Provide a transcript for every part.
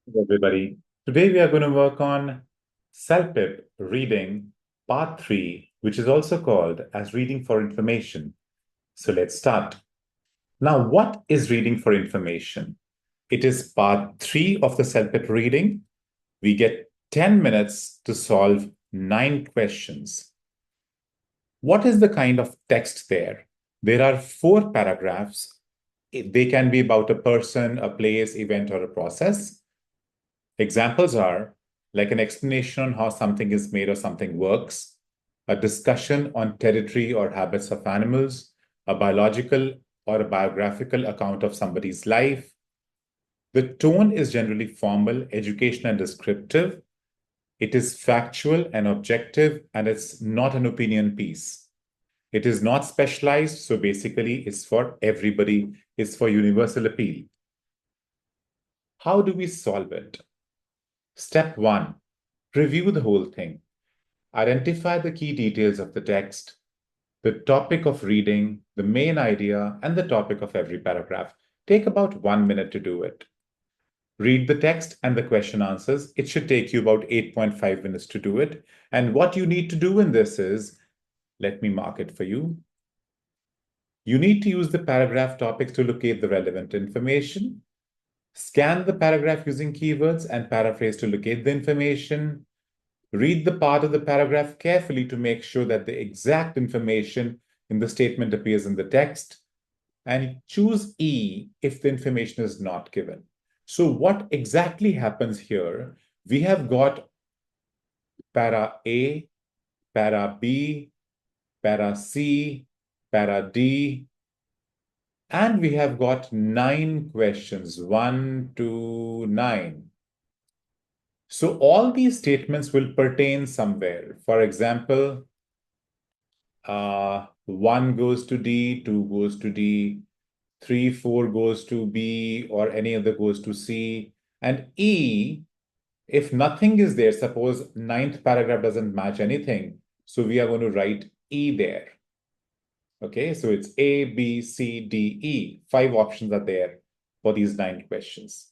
Hello, everybody. Today we are going to work on CELPIP Reading Part 3, which is also called as Reading for Information. So let's start. Now, what is reading for information? It is Part 3 of the CELPIP Reading. We get 10 minutes to solve 9 questions. What is the kind of text there? There are 4 paragraphs. They can be about a person, a place, event, or a process. Examples are like an explanation on how something is made or something works, a discussion on territory or habits of animals, a biological or a biographical account of somebody's life. The tone is generally formal, educational, and descriptive. It is factual and objective, and it's not an opinion piece. It is not specialized, so basically it's for everybody, it's for universal appeal. How do we solve it? Step 1, review the whole thing. Identify the key details of the text, the topic of reading, the main idea, and the topic of every paragraph. Take about 1 minute to do it. Read the text and the question answers. It should take you about 8.5 minutes to do it. And what you need to do in this is, let me mark it for you. You need to use the paragraph topics to locate the relevant information. Scan the paragraph using keywords and paraphrase to locate the information. Read the part of the paragraph carefully to make sure that the exact information in the statement appears in the text, and choose E if the information is not given. So what exactly happens here? We have got para A, para B, para C, para D, and we have got 9 questions, 1 to 9. So all these statements will pertain somewhere. For example, 1 goes to D, 2 goes to D, 3, 4 goes to B, or any other goes to C. And E, if nothing is there, suppose ninth paragraph doesn't match anything, so we are going to write E there. Okay, so it's A, B, C, D, E. 5 options are there for these 9 questions.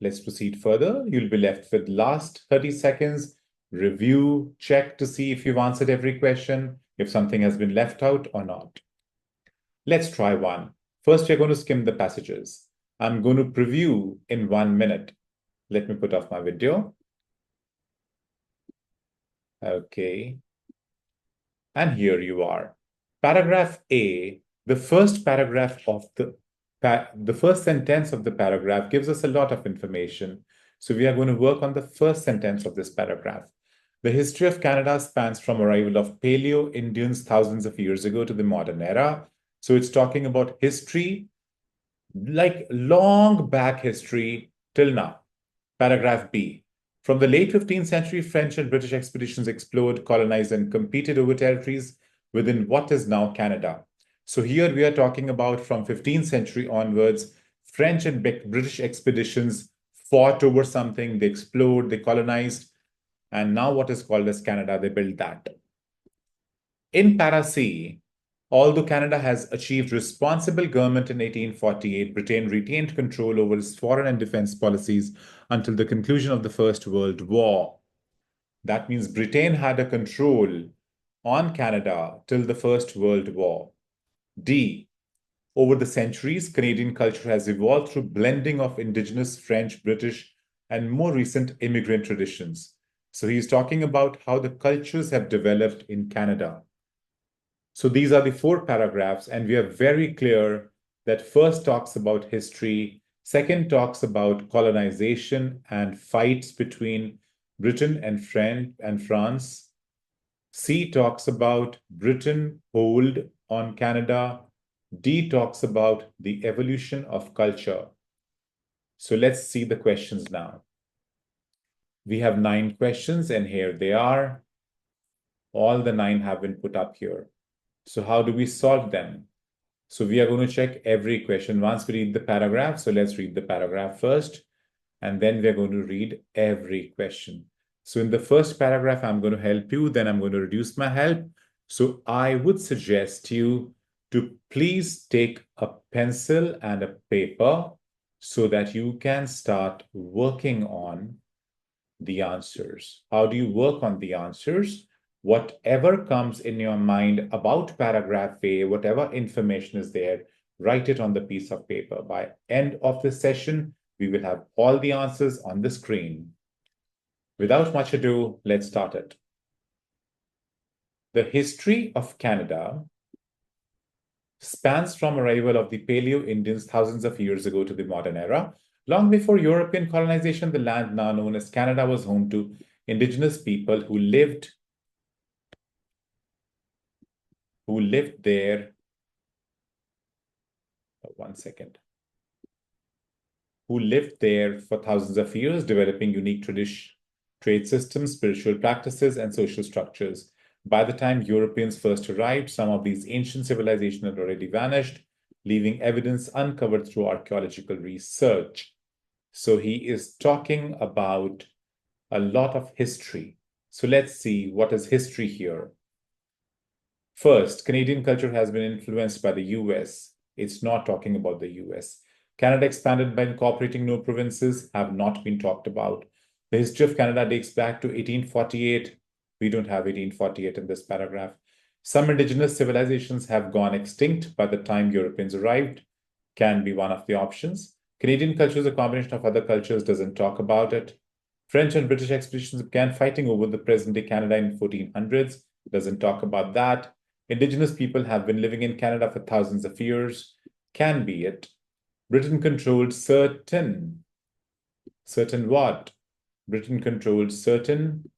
Let's proceed further. You'll be left with last 30 seconds. Review, check to see if you've answered every question, if something has been left out or not. Let's try one. First, we're going to skim the passages. I'm going to preview in 1 minute. Let me put off my video. Okay. And here you are. Paragraph A, the first paragraph of the first sentence of the paragraph gives us a lot of information. So we are going to work on the first sentence of this paragraph. The history of Canada spans from arrival of Paleo-Indians thousands of years ago to the modern era. So it's talking about history, like long back history till now. Paragraph B. From the late 15th century, French and British expeditions explored, colonized, and competed over territories within what is now Canada. So here we are talking about from 15th century onwards, French and British expeditions fought over something, they explored, they colonized, and now what is called as Canada, they built that. In Para C, although Canada has achieved responsible government in 1848, Britain retained control over its foreign and defense policies until the conclusion of the First World War. That means Britain had a control on Canada till the First World War. D. Over the centuries, Canadian culture has evolved through blending of Indigenous French, British, and more recent immigrant traditions. So he's talking about how the cultures have developed in Canada. So these are the 4 paragraphs, and we are very clear that first talks about history, second talks about colonization and fights between Britain and France. C talks about Britain hold on Canada. D talks about the evolution of culture. So let's see the questions now. We have 9 questions, and here they are. All the 9 have been put up here. So how do we solve them? So we are going to check every question once we read the paragraph. So let's read the paragraph first, and then we're going to read every question. So in the first paragraph, I'm going to help you, then I'm going to reduce my help. So I would suggest you to please take a pencil and a paper so that you can start working on the answers. How do you work on the answers? Whatever comes in your mind about paragraph A, whatever information is there, write it on the piece of paper. By end of the session, we will have all the answers on the screen. Without much ado, let's start it. The history of Canada spans from arrival of the Paleo-Indians thousands of years ago to the modern era. Long before European colonization, the land now known as Canada was home to indigenous people who lived there. One second. Who lived there for thousands of years, developing unique trade systems, spiritual practices, and social structures. By the time Europeans first arrived, some of these ancient civilizations had already vanished, leaving evidence uncovered through archaeological research. So he is talking about a lot of history. So let's see what is history here. First, Canadian culture has been influenced by the US. It's not talking about the US. Canada expanded by incorporating new provinces have not been talked about. The history of Canada dates back to 1848. We don't have 1848 in this paragraph. Some indigenous civilizations have gone extinct by the time Europeans arrived. Can be one of the options. Canadian culture is a combination of other cultures, doesn't talk about it. French and British expeditions began fighting over the present-day Canada in 1400s, doesn't talk about that. Indigenous people have been living in Canada for thousands of years, can be it. Britain controlled certain what? Britain controlled certain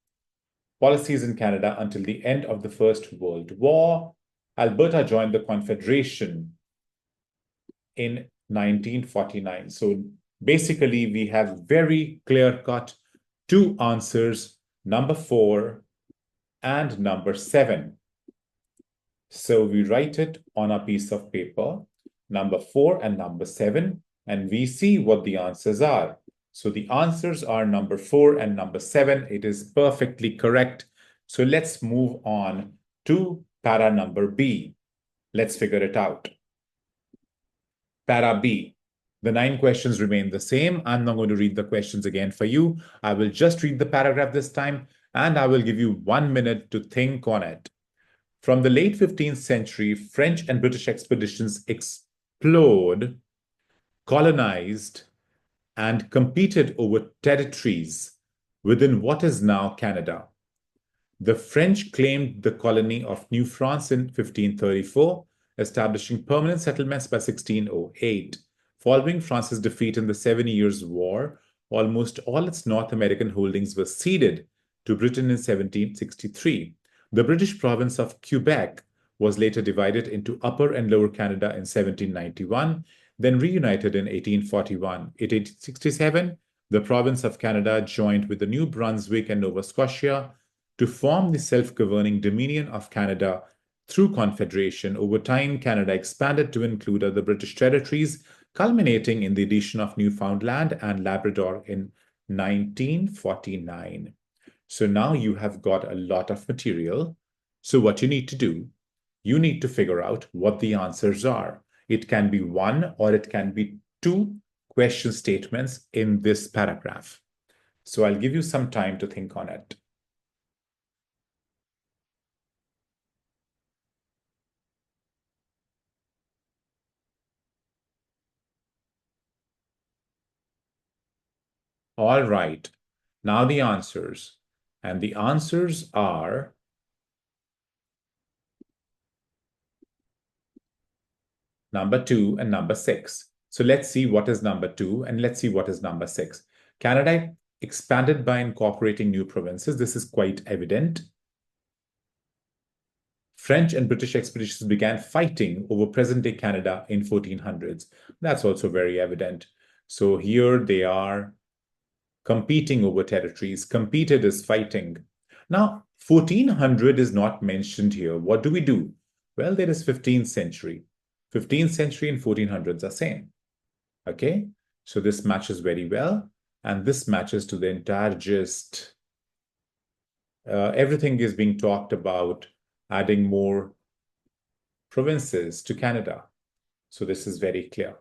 policies in Canada until the end of the First World War. Alberta joined the Confederation in 1949. So basically, we have very clear-cut two answers, number 4 and number 7. So we write it on a piece of paper, number 4 and number 7, and we see what the answers are. So the answers are number 4 and number 7. It is perfectly correct. So let's move on to para number B. Let's figure it out. Para B. The 9 questions remain the same. I'm not going to read the questions again for you. I will just read the paragraph this time, and I will give you 1 minute to think on it. From the late 15th century, French and British expeditions explored, colonized, and competed over territories within what is now Canada. The French claimed the colony of New France in 1534, establishing permanent settlements by 1608. Following France's defeat in the 7 Years' War, almost all its North American holdings were ceded to Britain in 1763. The British province of Quebec was later divided into Upper and Lower Canada in 1791, then reunited in 1841. In 1867, the province of Canada joined with the New Brunswick and Nova Scotia to form the self-governing Dominion of Canada through Confederation. Over time, Canada expanded to include other British territories, culminating in the addition of Newfoundland and Labrador in 1949. So now you have got a lot of material. So what you need to do, you need to figure out what the answers are. It can be 1 or it can be 2 question statements in this paragraph. So I'll give you some time to think on it. All right, now the answers. And the answers are number 2 and number 6. So let's see what is number 2 and let's see what is number 6. Canada expanded by incorporating new provinces. This is quite evident. French and British expeditions began fighting over present-day Canada in 1400s. That's also very evident. So here they are competing over territories. Competed is fighting. Now, 1400 is not mentioned here. What do we do? Well, there is 15th century. 15th century and 1400s are same. Okay, so this matches very well. And this matches to the entire gist. Everything is being talked about adding more provinces to Canada. So this is very clear.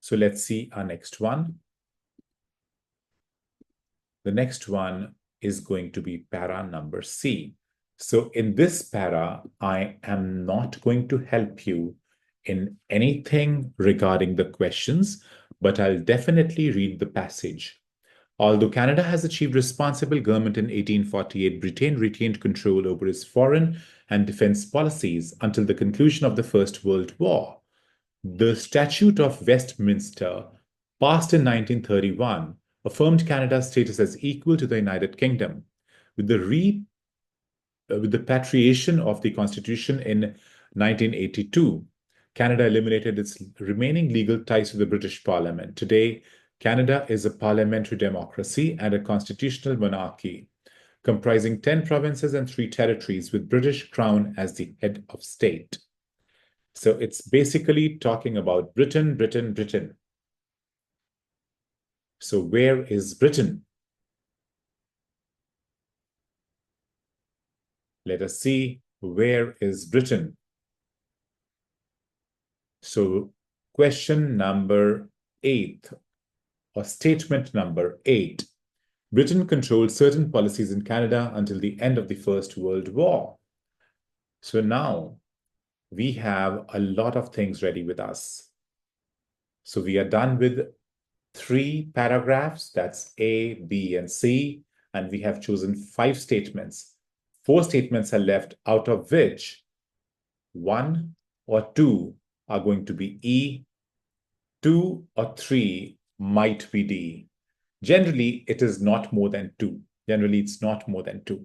So let's see our next one. The next one is going to be para number C. So in this para, I am not going to help you in anything regarding the questions, but I'll definitely read the passage. Although Canada has achieved responsible government in 1848, Britain retained control over its foreign and defense policies until the conclusion of the First World War. The Statute of Westminster, passed in 1931, affirmed Canada's status as equal to the United Kingdom. With the repatriation of the Constitution in 1982, Canada eliminated its remaining legal ties to the British Parliament. Today, Canada is a parliamentary democracy and a constitutional monarchy, comprising 10 provinces and 3 territories, with British Crown as the head of state. So it's basically talking about Britain, Britain, Britain. So where is Britain? Let us see, where is Britain? So question number 8, or statement number 8. Britain controlled certain policies in Canada until the end of the First World War. So now we have a lot of things ready with us. So we are done with 3 paragraphs, that's A, B, and C, and we have chosen 5 statements. 4 statements are left, out of which 1 or 2 are going to be E, 2 or 3 might be D. Generally, it is not more than 2. Generally, it's not more than 2.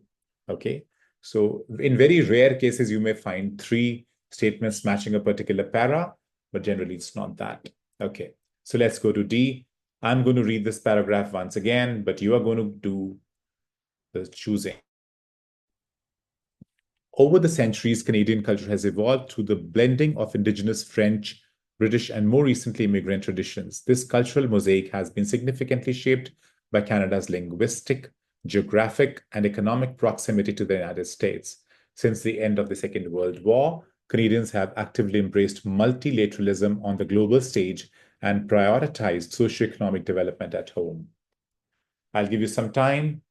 Okay. So in very rare cases, you may find 3 statements matching a particular para, but generally it's not that. Okay. So let's go to D. I'm going to read this paragraph once again, but you are going to do the choosing. Over the centuries, Canadian culture has evolved through the blending of Indigenous French, British, and more recently immigrant traditions. This cultural mosaic has been significantly shaped by Canada's linguistic, geographic, and economic proximity to the United States. Since the end of the Second World War, Canadians have actively embraced multilateralism on the global stage and prioritized socioeconomic development at home. I'll give you some time.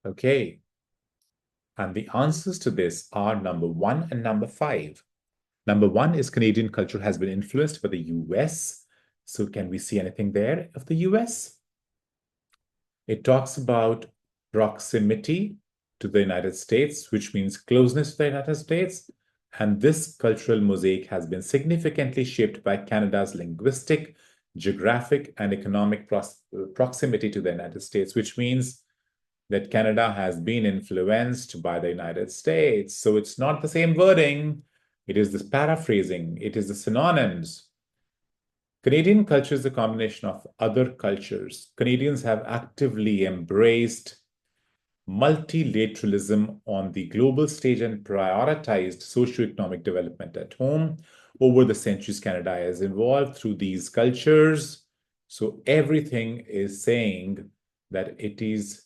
Okay. And the answers to this are number 1 and number 5. Number 1 is Canadian culture has been influenced by the US. So can we see anything there of the US? It talks about proximity to the United States, which means closeness to the United States. And this cultural mosaic has been significantly shaped by Canada's linguistic, geographic, and economic proximity to the United States, which means that Canada has been influenced by the United States. So it's not the same wording. It is this paraphrasing. It is the synonyms. Canadian culture is a combination of other cultures. Canadians have actively embraced multilateralism on the global stage and prioritized socioeconomic development at home. Over the centuries, Canada has evolved through these cultures. So everything is saying that it is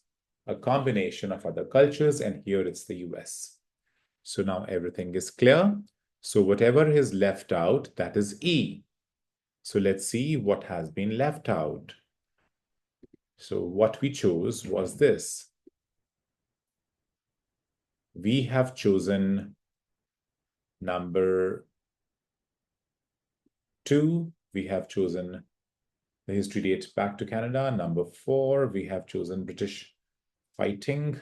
a combination of other cultures, and here it's the US. So now everything is clear. So whatever is left out, that is E. So let's see what has been left out. So what we chose was this. We have chosen number 2. We have chosen the history dates back to Canada. Number 4, we have chosen British fighting.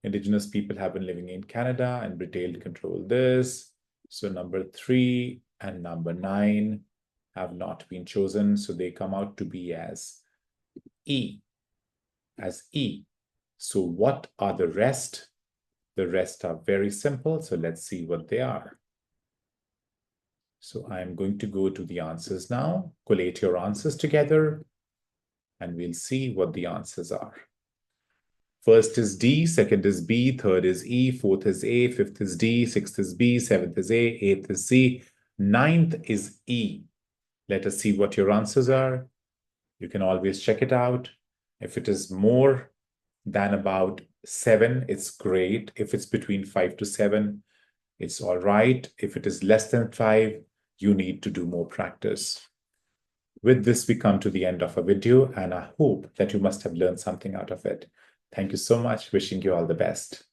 Indigenous people have been living in Canada and Britain control this. So number 3 and number 9 have not been chosen. So they come out to be as E. So what are the rest? The rest are very simple. So let's see what they are. So I'm going to go to the answers now. Collate your answers together and we'll see what the answers are. First is D, second is B, third is E, fourth is A, fifth is D, sixth is B, seventh is A, eighth is C, ninth is E. Let us see what your answers are. You can always check it out. If it is more than about 7, it's great. If it's between 5 to 7, it's all right. If it is less than 5, you need to do more practice. With this, we come to the end of our video, and I hope that you must have learned something out of it. Thank you so much. Wishing you all the best.